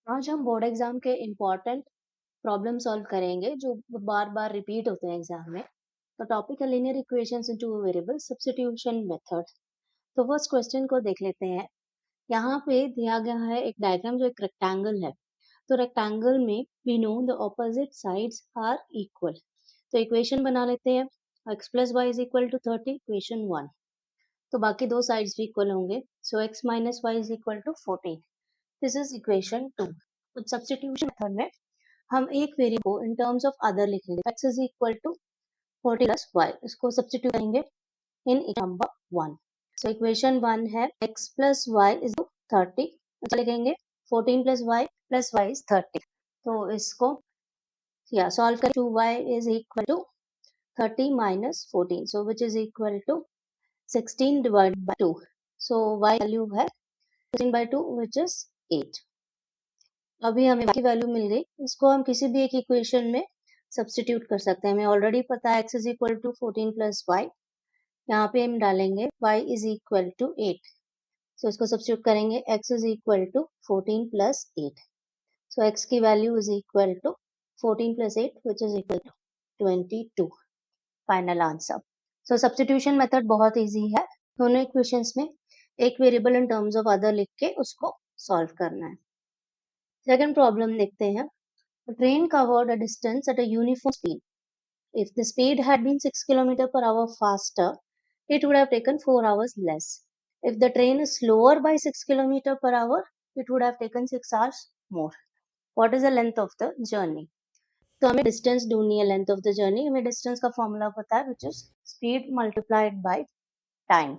आज हम board exam के इम्पोर्टेंट प्रॉब्लम सॉल्व करेंगे जो बार बार रिपीट होते हैं एग्जाम में। तो टॉपिक है linear equations into variable substitution method. तो फर्स्ट क्वेश्चन को देख लेते हैं। यहाँ पे दिया गया है एक डायग्राम जो एक रेक्टेंगल है। तो रेक्टेंगल में we know the opposite sides are equal. तो इक्वेशन बना लेते हैं। x plus Y is equal to 30, equation 1। तो बाकी दो साइड्स भी इक्वल होंगे। So x minus Y is equal to 14। This is equation 2। तो सब्स्टिट्यूशन मेथड में हम एक वेरिएबल को इन टर्म्स ऑफ अदर लिखेंगे। x is equal to 40 plus y, इसको सब्स्टिट्यूट करेंगे इन नंबर 1। सो इक्वेशन 1 है x प्लस y इज 30, अच्छा लिखेंगे 14 प्लस y इज 30। तो इसको या सॉल्व करें। 2y is equal to 30 minus 14, so which is equal to 16 divided by 2। So y value है 16 by 2 which is 8। अभी हमें की वैल्यू मिल गई, इसको हम किसी भी एक इक्वेशन में सब्स्टिट्यूट कर सकते हैं। हमें ऑलरेडी पता है x is equal to 14 plus Y. यहाँ पे हम डालेंगे y is equal to 8। So इसको सब्स्टिट्यूट करेंगे x is equal to 14 plus 8। So x की value is equal to 14 plus 8 which is equal to 22। Final answer. So substitution method बहुत easy है। दोनों इक्वेशंस में एक variable in terms of other लिख के उसको सॉल्व करना है। सेकंड प्रॉब्लम देखते हैं। A train covered a distance at a uniform speed. If the speed had been 6 km per hour faster, it would have taken 4 hours less. If the train is slower by 6 km per hour, it would have taken 6 hours more. What is the length of the journey? तो हमें distance ढूंढनी है, length of the journey. हमें distance का formula पता है which is speed multiplied by time.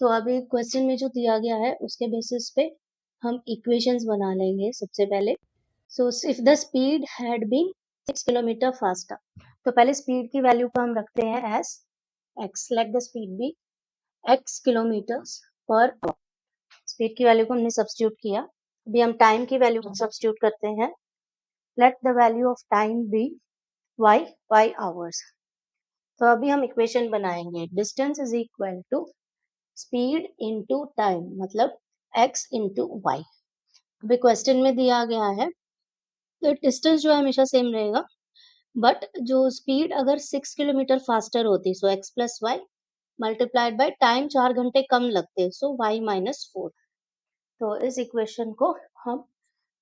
तो अभी क्वेश्चन में जो दिया गया है उसके बेसिस पे हम इक्वेशंस बना लेंगे सबसे पहले। So if the speed had been 6 kilometre faster, तो पहले स्पीड की वैल्यू को हम रखते हैं as x। Let the speed be x kilometres per hour. Speed की वैल्यू को हमने सब्स्टिट्यूट किया। अभी हम टाइम की वैल्यू को सब्स्टिट्यूट करते हैं। Let the value of time be y hours. तो अभी हम इक्वेशन बनाएंगे। Distance is equal to speed into time, मतलब x इंटू वाई। अभी क्वेश्चन में दिया गया है तो डिस्टेंस जो है हमेशा सेम रहेगा, बट जो स्पीड अगर 6 किलोमीटर फास्टर होती so x plus Y multiplied by time 4 घंटे कम लगते सो y माइनस 4। तो इस इक्वेशन को हम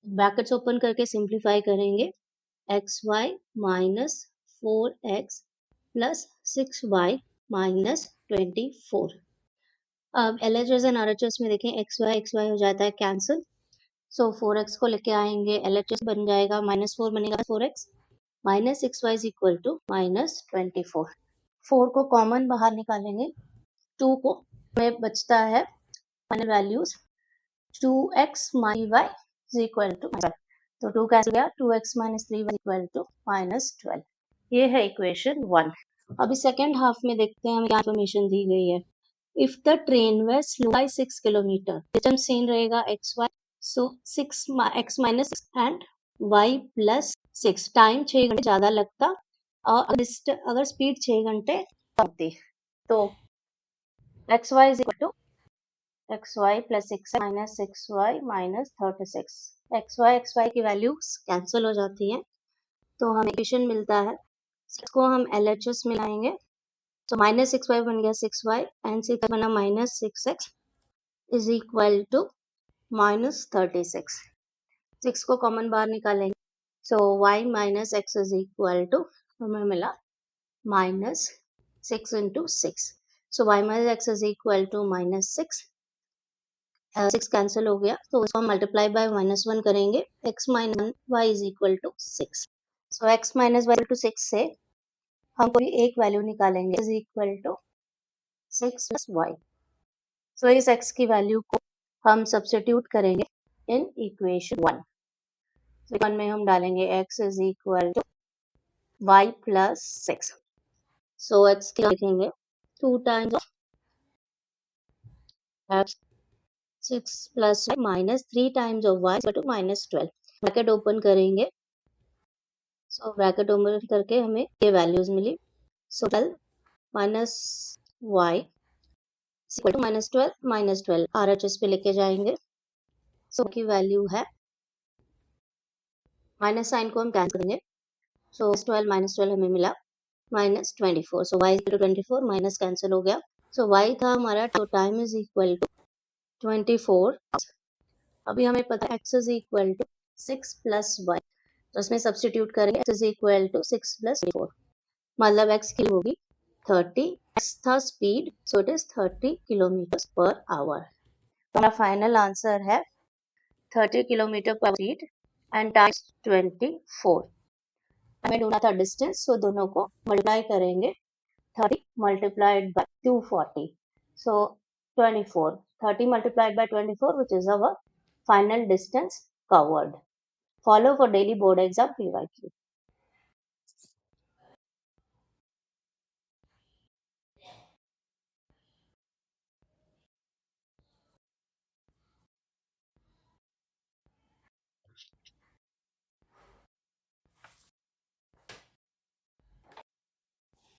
ब्रैकेट्स ओपन करके सिंप्लीफाई करेंगे। X Y minus 4x plus 6y minus 24। अब LHS एंड RHS में देखें एक्स वाई हो जाता है कैंसिल। सो 4x को लेके आएंगे, LHS बन जाएगा -4 बनेगा 4x minus 6y is equal to minus 24। 4 को कॉमन बाहर निकालेंगे, 2 को हमें बचता है final values 2x minus y is equal to 12। तो 2 कैंसिल गया, 2x minus 3y equal to minus 12। ये है इक्वेशन 1। अभी सेकेंड हाफ में देखते हैं हमें क्या इन्फॉर्मेशन दी गई है। If the train were slow by 6 kilometre, distance same रहेगा x y. So 6x minus and y plus 6, time 6 घंटे ज्यादा लगता और अगर स्पीड 6 घंटे कम होती तो X Y is equal to X Y plus 6 minus 6y minus 36। X Y की वैल्यूज कैंसिल हो जाती हैं तो हमें इक्वेशन मिलता है। 6 को हम LHS में लाएंगे तो माइनस 6y बन गया 6y एंड 6 बना minus 6x is equal to minus 36। 6 को कॉमन बाहर निकालेंगे so y minus x is equal to हमें मिला minus 6 into 6। So y minus x is equal to minus 6। 6 cancel हो गया तो उसको हम मल्टीप्लाई बाय -1 करेंगे। x minus y is equal to 6। So x minus y equal to 6 से हम कोई एक वैल्यू निकालेंगे is equal to 6 plus y। So इस x की वैल्यू को हम सब्स्टिट्यूट करेंगे इन इक्वेशन 1। वन में हम डालेंगे x is equal to y plus 6। So x की लिखेंगे 2 times of x 6 plus minus 3 times of y equal to minus 12। Bracket open करेंगे, सो ब्रैकेट ओपन करके हमें ये वैल्यूज मिली। So 12 minus y equal to minus 12 RHS पे लेके जाएंगे। सो की वैल्यू है माइनस साइन को हम कैंसिल करेंगे, सो 12 माइनस 12 हमें मिला -24, so y equal to 24 minus cancel हो गया, सो y था हमारा, तो टाइम इज इक्वल टू 24। अभी हमें पता है x is equal to 6 plus y, तो इसमें सब्सटीट्यूट करेंगे, x is equal to 6 plus 4, मतलब x की होगी 30, x था speed, so it is 30 kilometre per hour. हमारा फाइनल आंसर है 30 किलोमीटर पर स्पीड एंड टाइम 24। हमें ढूंढना था डिस्टेंस, सो दोनों को मल्टीप्लाई करेंगे, 30 multiplied by 240, so 24, 30 multiplied by 24, which is our final distance covered. Follow for daily board exam PYQ.